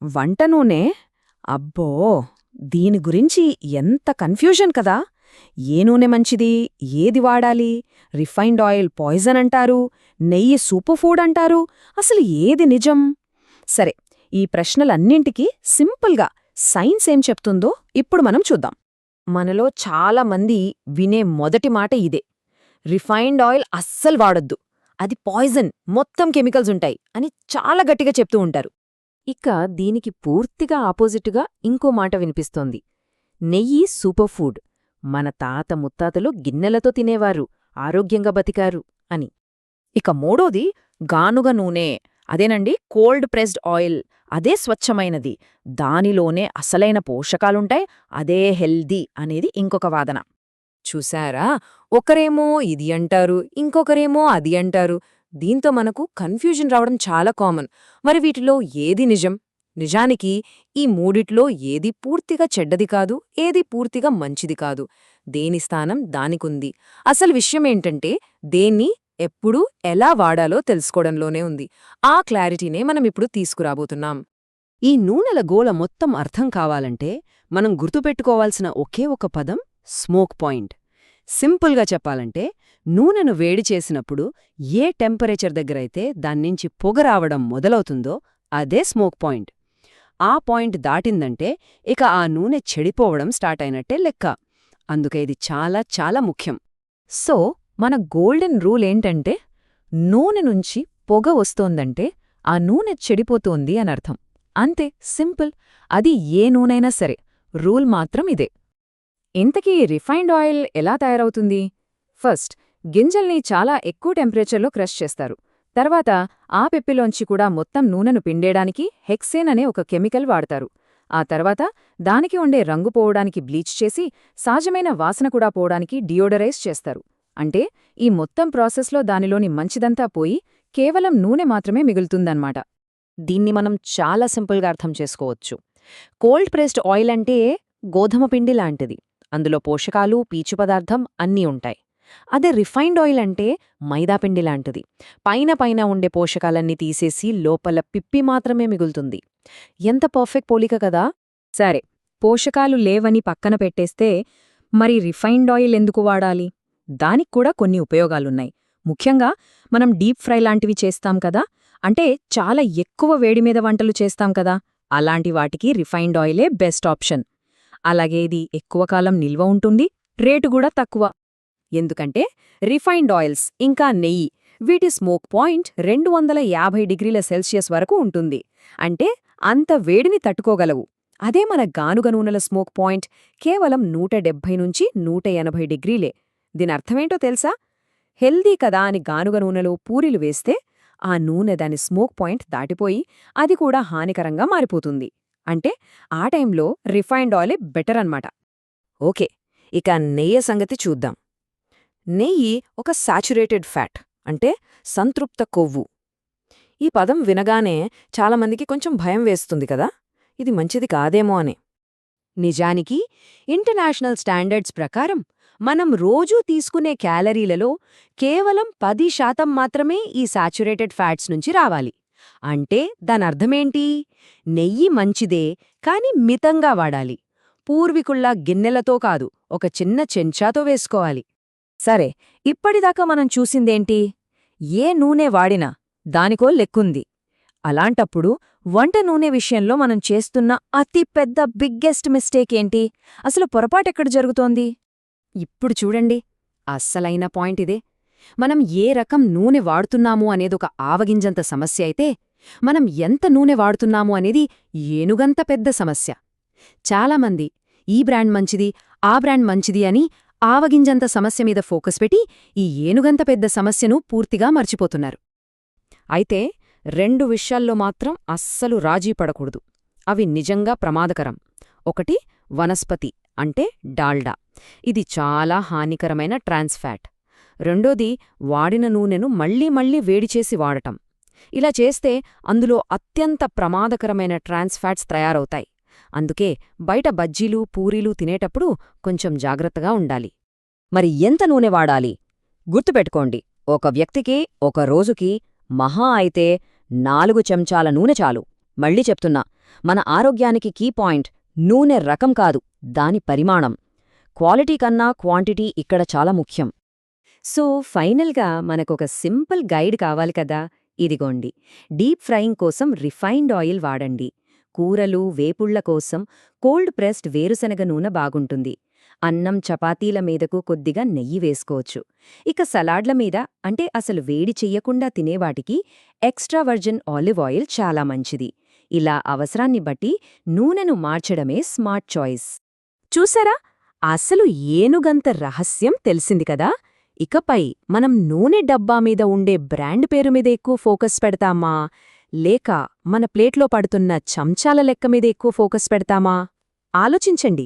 వంట నూనె? అబ్బో! దీని గురించి ఎంత కన్ఫ్యూజన్ కదా! ఏ నూనె మంచిది, ఏది వాడాలి, రిఫైన్డ్ ఆయిల్ పాయిజన్ అంటారు, నెయ్యి సూపర్ ఫుడ్ అంటారు, అసలు ఏది నిజం? సరే, ఈ ప్రశ్నలన్నింటికీ సింపుల్గా సైన్స్ ఏం చెప్తుందో ఇప్పుడు మనం చూద్దాం. మనలో చాలా మంది వినే మొదటి మాట ఇదే: రిఫైన్డ్ ఆయిల్ అస్సలు వాడొద్దు, అది పాయిజన్, మొత్తం కెమికల్స్ ఉంటాయి అని చాలా గట్టిగా చెప్తూ ఉంటారు. ఇక దీనికి పూర్తిగా ఆపోజిటుగా ఇంకో మాట వినిపిస్తోంది: నెయ్యి సూపర్ ఫుడ్, మన తాత ముత్తాతలు గిన్నెలతో తినేవారు, ఆరోగ్యంగా బతికారు అని. ఇక మూడోది గానుగ నూనె, అదేనండి కోల్డ్ ప్రెస్డ్ ఆయిల్, అదే స్వచ్ఛమైనది, దానిలోనే అసలైన పోషకాలుంటాయి, అదే హెల్దీ అనేది ఇంకొక వాదన. చూశారా, ఒకరేమో ఇది అంటారు, ఇంకొకరేమో అది అంటారు. దీంతో మనకు కన్ఫ్యూజన్ రావడం చాలా కామన్. మరి వీటిలో ఏది నిజం? నిజానికి ఈ మూడిట్లో ఏది పూర్తిగా చెడ్డది కాదు, ఏది పూర్తిగా మంచిది కాదు. దేని స్థానం దానికుంది. అసలు విషయమేంటంటే దేన్ని ఎప్పుడు ఎలా వాడాలో తెలుసుకోవడంలోనే ఉంది. ఆ క్లారిటీనే మనమిప్పుడు తీసుకురాబోతున్నాం. ఈ నూనెల గోల మొత్తం అర్థం కావాలంటే మనం గుర్తుపెట్టుకోవాల్సిన ఒకే ఒక పదం స్మోక్ పాయింట్. సింపుల్గా చెప్పాలంటే, నూనెను వేడి చేసినప్పుడు ఏ టెంపరేచర్ దగ్గరైతే దాన్నించి పొగ రావడం మొదలవుతుందో అదే స్మోక్ పాయింట్. ఆ పాయింట్ దాటిందంటే ఇక ఆ నూనె చెడిపోవడం స్టార్ట్ అయినట్టే లెక్క. అందుకే ఇది చాలా చాలా ముఖ్యం. సో మన గోల్డెన్ రూల్ ఏంటంటే, నూనె నుంచి పొగ వస్తోందంటే ఆ నూనె చెడిపోతోంది అనర్థం. అంతే, సింపుల్. అది ఏ నూనైనా సరే, రూల్ మాత్రం ఇదే. ఇంతకీ రిఫైన్డ్ ఆయిల్ ఎలా తయారవుతుంది? ఫస్ట్, గింజల్ని చాలా ఎక్కువ టెంపరేచర్లో క్రష్ చేస్తారు. తర్వాత ఆ పిప్పిలోంచి కూడా మొత్తం నూనెను పిండేయడానికి హెక్సేన్ అనే ఒక కెమికల్ వాడతారు. ఆ తర్వాత దానికి ఉండే రంగు పోవడానికి బ్లీచ్ చేసి, సహజమైన వాసన కూడా పోవడానికి డియోడరైజ్ చేస్తారు. అంటే ఈ మొత్తం ప్రాసెస్లో దానిలోని మంచిదంతా పోయి కేవలం నూనె మాత్రమే మిగులుతుందన్నమాట. దీన్ని మనం చాలా సింపుల్గా అర్థం చేసుకోవచ్చు. కోల్డ్ ప్రెస్డ్ ఆయిల్ అంటే గోధుమ పిండి లాంటిది. అందులో పోషకాలు, పీచు పదార్థం అన్నీ ఉంటాయి. అదే రిఫైన్డ్ ఆయిల్ అంటే మైదాపిండి లాంటిది. పైన పైన ఉండే పోషకాలన్నీ తీసేసి లోపల పిప్పి మాత్రమే మిగులుతుంది. ఎంత పర్ఫెక్ట్ పోలిక కదా! సరే, పోషకాలు లేవని పక్కన పెట్టేస్తే మరి రిఫైన్డ్ ఆయిల్ ఎందుకు వాడాలి? దానిక్కూడా కొన్ని ఉపయోగాలున్నాయి. ముఖ్యంగా మనం డీప్ ఫ్రై లాంటివి చేస్తాం కదా, అంటే చాలా ఎక్కువ వేడిమీద వంటలు చేస్తాం కదా, అలాంటి వాటికి రిఫైన్డ్ ఆయిలే బెస్ట్ ఆప్షన్. అలాగే ఇది ఎక్కువ కాలం నిల్వ ఉంటుంది, రేటు కూడా తక్కువ. ఎందుకంటే రిఫైన్డ్ ఆయిల్స్ ఇంకా నెయ్యి, వీటి స్మోక్ పాయింట్ 250 డిగ్రీల సెల్సియస్ వరకు ఉంటుంది. అంటే అంత వేడిని తట్టుకోగలవు. అదే మన గానుగ నూనెల స్మోక్ పాయింట్ కేవలం 170 నుంచి 180 డిగ్రీలే. దీనర్థమేంటో తెలుసా? హెల్దీ కదా అని గానుగ నూనెలో పూరీలు వేస్తే ఆ నూనె దాని స్మోక్ పాయింట్ దాటిపోయి అది కూడా హానికరంగా మారిపోతుంది. అంటే ఆ టైంలో రిఫైన్డ్ ఆయిలే బెటర్ అన్నమాట. ఓకే, ఇక నెయ్యి సంగతి చూద్దాం. నెయ్యి ఒక సాచురేటెడ్ ఫ్యాట్, అంటే సంతృప్త కొవ్వు. ఈ పదం వినగానే చాలామందికి కొంచెం భయం వేస్తుంది కదా, ఇది మంచిది కాదేమో అని. నిజానికి ఇంటర్నేషనల్ స్టాండర్డ్స్ ప్రకారం మనం రోజూ తీసుకునే క్యాలరీలలో కేవలం 10% మాత్రమే ఈ సాచురేటెడ్ ఫ్యాట్స్ నుంచి రావాలి. అంటే దానర్థమేంటి? నెయ్యి మంచిదే, కాని మితంగా వాడాలి. పూర్వీకుల్లా గిన్నెలతో కాదు, ఒక చిన్న చెంచాతో వేసుకోవాలి. సరే, ఇప్పటిదాకా మనం చూసిందేంటి? ఏ నూనె వాడినా దానికో లెక్కుంది. అలాంటప్పుడు వంట నూనె విషయంలో మనం చేస్తున్న అతి పెద్ద బిగ్గెస్ట్ మిస్టేక్ ఏంటి? అసలు పొరపాటెక్కడ జరుగుతోంది? ఇప్పుడు చూడండి, అస్సలైన పాయింట్ ఇదే. మనం ఏ రకం నూనె వాడుతున్నాము అనేదొక ఆవగింజంత సమస్య అయితే, మనం ఎంత నూనె వాడుతున్నాము అనేది ఏనుగంత పెద్ద సమస్య. చాలామంది ఈ బ్రాండ్ మంచిది, ఆ బ్రాండ్ మంచిది అని ఆవగింజంత సమస్య మీద ఫోకస్ పెట్టి ఈ ఏనుగంత పెద్ద సమస్యను పూర్తిగా మర్చిపోతున్నారు. అయితే 2 విషయాల్లో మాత్రం అస్సలు రాజీ పడకూడదు. అవి నిజంగా ప్రమాదకరం. ఒకటి వనస్పతి, అంటే డాల్డా. ఇది చాలా హానికరమైన ట్రాన్స్ ఫ్యాట్. రెండోది వాడిన నూనెను మళ్లీ మళ్లీ వేడిచేసి వాడటం. ఇలా చేస్తే అందులో అత్యంత ప్రమాదకరమైన ట్రాన్స్ ఫ్యాట్స్ తయారవుతాయి. అందుకే బయట బజ్జీలు, పూరీలు తినేటప్పుడు కొంచెం జాగ్రత్తగా ఉండాలి. మరి ఎంత నూనె వాడాలి? గుర్తుపెట్టుకోండి, ఒక వ్యక్తికి ఒక రోజుకి మహా అయితే 4 చెంచాల నూనె చాలు. మళ్ళీ చెప్తున్నా, మన ఆరోగ్యానికి కీ పాయింట్ నూనె రకం కాదు, దాని పరిమాణం. క్వాలిటీ కన్నా క్వాంటిటీ ఇక్కడ చాలా ముఖ్యం. సో ఫైనల్గా మనకొక సింపుల్ గైడ్ కావాలి కదా, ఇదిగోండి. డీప్ ఫ్రైయింగ్ కోసం రిఫైన్డ్ ఆయిల్ వాడండి. కూరలు, వేపుళ్ల కోసం కోల్డ్ ప్రెస్డ్ వేరుశనగ నూనె బాగుంటుంది. అన్నం, చపాతీల మీదకు కొద్దిగా నెయ్యి వేసుకోవచ్చు. ఇక సలాడ్ల మీద, అంటే అసలు వేడి చెయ్యకుండా తినేవాటికి ఎక్స్ట్రా వర్జిన్ ఆలివ్ ఆయిల్ చాలా మంచిది. ఇలా అవసరాన్ని బట్టి నూనెను మార్చడమే స్మార్ట్ చాయిస్. చూసారా, అసలు ఏనుగంత రహస్యం తెలిసింది కదా. ఇకపై మనం నూనె డబ్బా మీద ఉండే బ్రాండ్ పేరు మీద ఎక్కువ ఫోకస్ పెడతామా, లేక మన ప్లేట్లో పడుతున్న చంచాల లెక్క మీద ఎక్కువ ఫోకస్ పెడతామా? ఆలోచించండి.